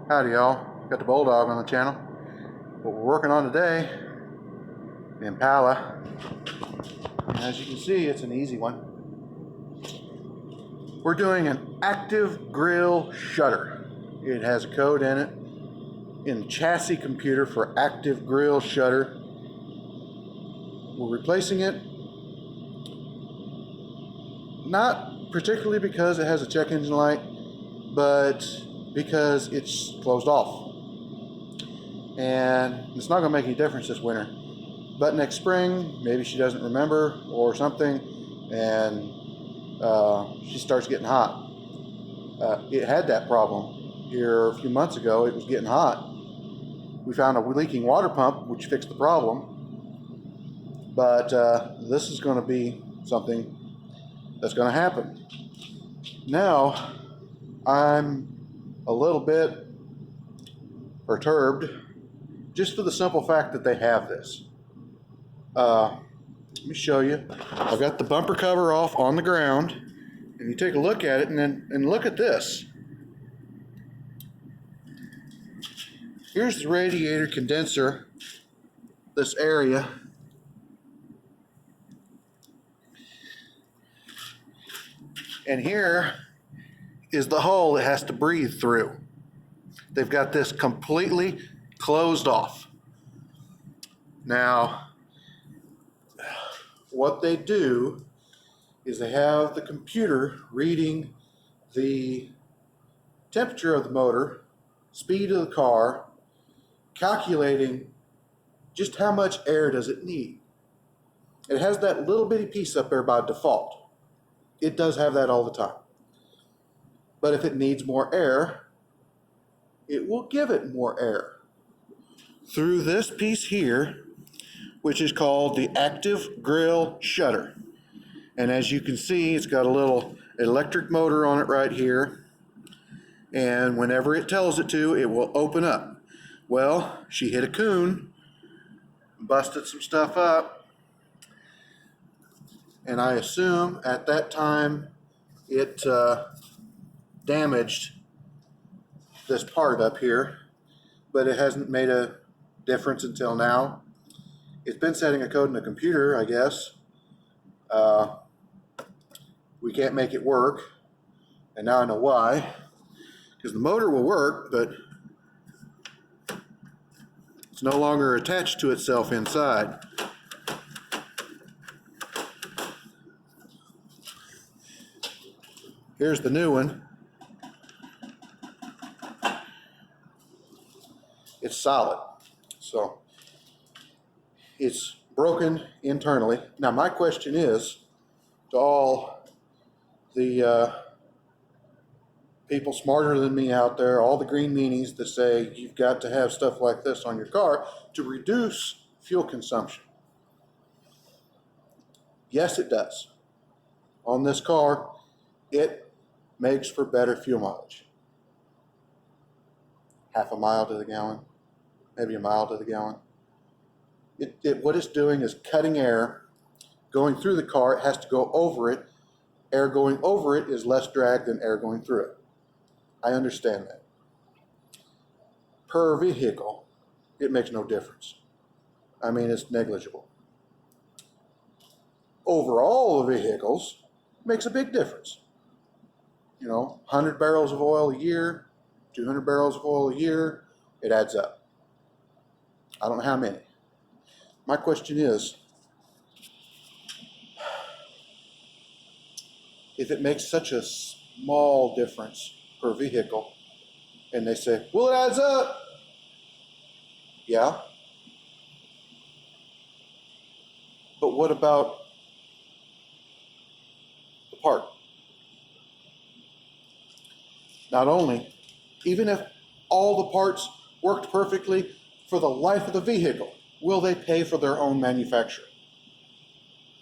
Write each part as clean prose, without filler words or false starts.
Howdy y'all, got the Bulldog on the channel. What we're working on today, the Impala. And as you can see, it's an easy one. We're doing an active grill shutter. It has a code in it, in the chassis computer for active grill shutter. We're replacing it, not particularly because it has a check engine light, but because it's closed off. And it's not going to make any difference this winter. But next spring, maybe she doesn't remember or something, and she starts getting hot. It had that problem here a few months ago. It was getting hot. We found a leaking water pump, which fixed the problem. But this is going to be something that's going to happen. Now, I'm a little bit perturbed just for the simple fact that they have this. Let me show you. I've got the bumper cover off on the ground, and you take a look at it, and look at this. Here's the radiator condenser, this area. And here is the hole it has to breathe through. They've got this completely closed off. Now, what they do is they have the computer reading the temperature of the motor, speed of the car, calculating just how much air does it need. It has that little bitty piece up there by default. It does have that all the time. But if it needs more air, it will give it more air through this piece here, which is called the active grill shutter. And as you can see, it's got a little electric motor on it right here. And whenever it tells it to, it will open up. Well, she hit a coon, busted some stuff up, and I assume at that time it damaged this part up here, but it hasn't made a difference until now. It's been setting a code in the computer, I guess. We can't make it work, and now I know why. Because the motor will work, but it's no longer attached to itself inside. Here's the new one. It's solid, so it's broken internally. Now my question is to all the people smarter than me out there, all the green meanies that say you've got to have stuff like this on your car to reduce fuel consumption. Yes, it does. On this car, it makes for better fuel mileage. Half a mile to the gallon, maybe a mile to the gallon. What it's doing is cutting air, going through the car. It has to go over it. Air going over it is less drag than air going through it. I understand that. Per vehicle, it makes no difference. I mean, it's negligible. Overall, the vehicles makes a big difference. 100 barrels of oil a year, 200 barrels of oil a year, it adds up. I don't know how many. My question is, if it makes such a small difference per vehicle, and they say, well, it adds up. Yeah. But what about the part? Not only, even if all the parts worked perfectly for the life of the vehicle, will they pay for their own manufacture?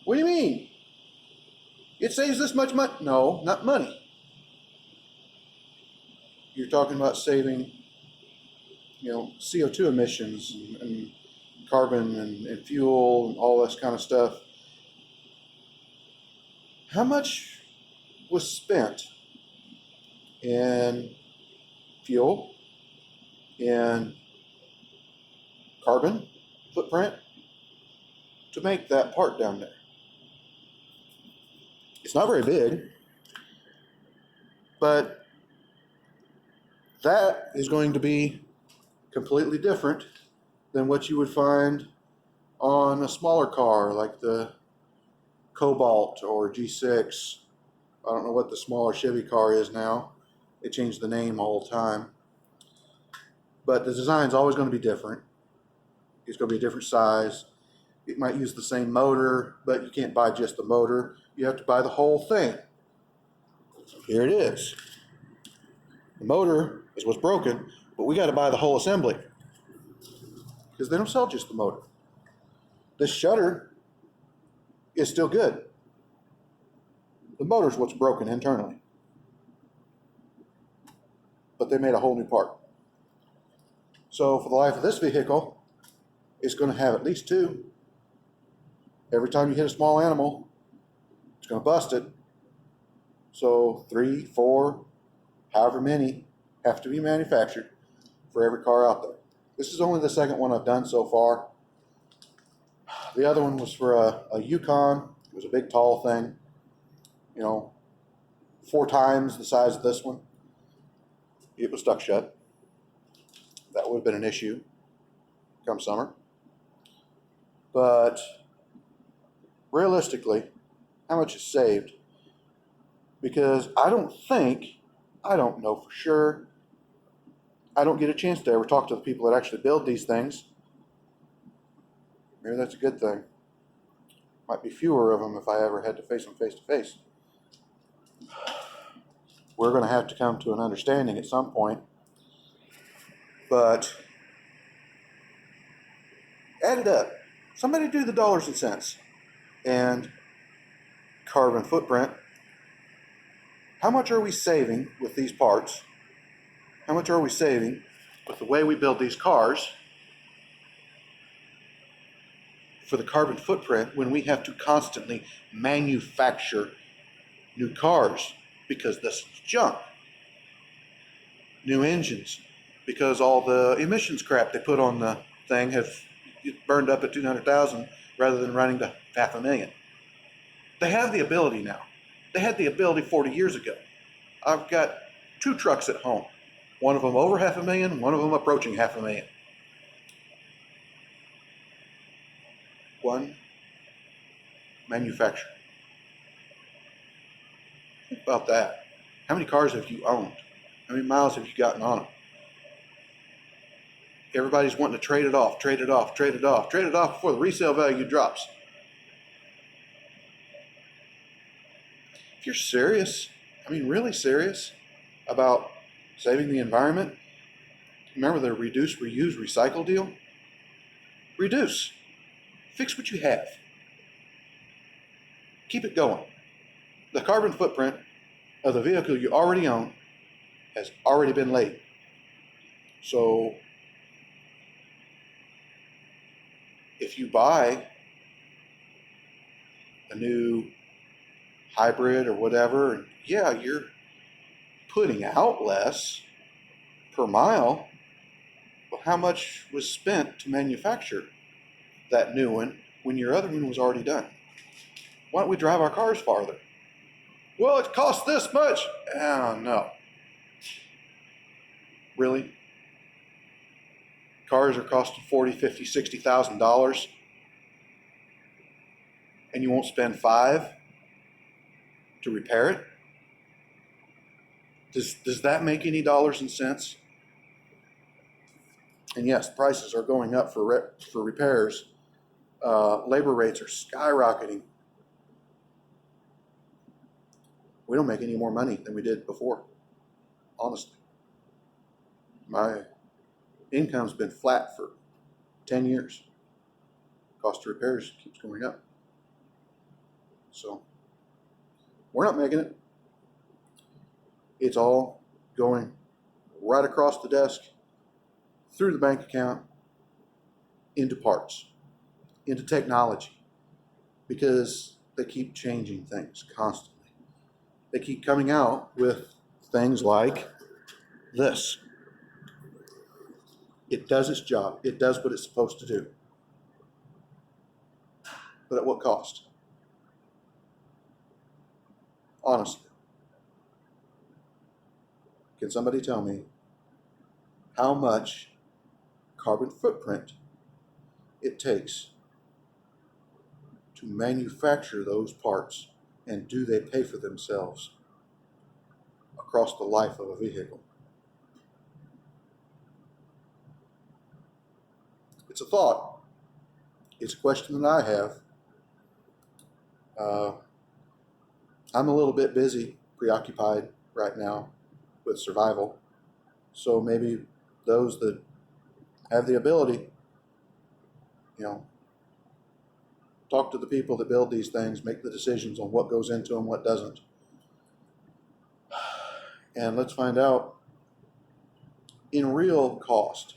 What do you mean? It saves this much money. No, not money. You're talking about saving, CO2 emissions and carbon and fuel and all this kind of stuff. How much was spent in fuel, in carbon footprint to make that part down there. It's not very big, but that is going to be completely different than what you would find on a smaller car like the Cobalt or G6. I don't know what the smaller Chevy car is now. They changed the name all the time. But the design's always going to be different. It's going to be a different size. It might use the same motor, but you can't buy just the motor. You have to buy the whole thing. Here it is. The motor is what's broken, but we got to buy the whole assembly because they don't sell just the motor. This shutter is still good. The motor's what's broken internally. But they made a whole new part. So for the life of this vehicle, it's going to have at least two. Every time you hit a small animal, it's going to bust it. So 3, 4, however many have to be manufactured for every car out there. This is only the second one I've done so far. The other one was for a Yukon. It was a big, tall thing, 4 times the size of this one. It was stuck shut. That would have been an issue come summer. But realistically, how much is saved? Because I don't know for sure, I don't get a chance to ever talk to the people that actually build these things. Maybe that's a good thing. Might be fewer of them if I ever had to face them face to face. We're going to have to come to an understanding at some point. But add it up. Somebody do the dollars and cents and carbon footprint. How much are we saving with these parts? How much are we saving with the way we build these cars for the carbon footprint when we have to constantly manufacture new cars because this is junk? New engines because all the emissions crap they put on the thing have burned up at 200,000 rather than running to 500,000. They have the ability now. They had the ability 40 years ago. I've got 2 trucks at home. One of them over 500,000, one of them approaching 500,000. One manufacturer. Think about that. How many cars have you owned? How many miles have you gotten on them? Everybody's wanting to trade it off before the resale value drops. If you're serious, really serious about saving the environment, remember the reduce, reuse, recycle deal? Reduce. Fix what you have. Keep it going. The carbon footprint of the vehicle you already own has already been laid. So if you buy a new hybrid or whatever, yeah, you're putting out less per mile, but how much was spent to manufacture that new one when your other one was already done? Why don't we drive our cars farther? Well, it costs this much. Oh, no. Really? Cars are costing $40,000, $50,000, $60,000 and you won't spend $5,000 to repair it? Does that make any dollars and cents? And yes, prices are going up for repairs. Labor rates are skyrocketing. We don't make any more money than we did before, honestly. My income's been flat for 10 years. Cost of repairs keeps going up. So we're not making it. It's all going right across the desk, through the bank account, into parts, into technology, because they keep changing things constantly. They keep coming out with things like this. It does its job. It does what it's supposed to do. But at what cost? Honestly, can somebody tell me how much carbon footprint it takes to manufacture those parts, and do they pay for themselves across the life of a vehicle? It's a thought. It's a question that I have. Uh, I'm a little bit busy, preoccupied right now with survival. So maybe those that have the ability, you know, talk to the people that build these things, make the decisions on what goes into them, what doesn't. And let's find out in real cost,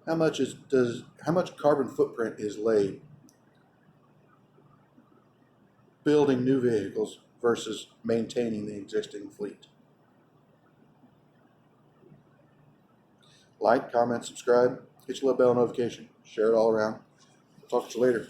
how much carbon footprint is laid building new vehicles versus maintaining the existing fleet. Like, comment, subscribe, hit your little bell notification, share it all around. Talk to you later.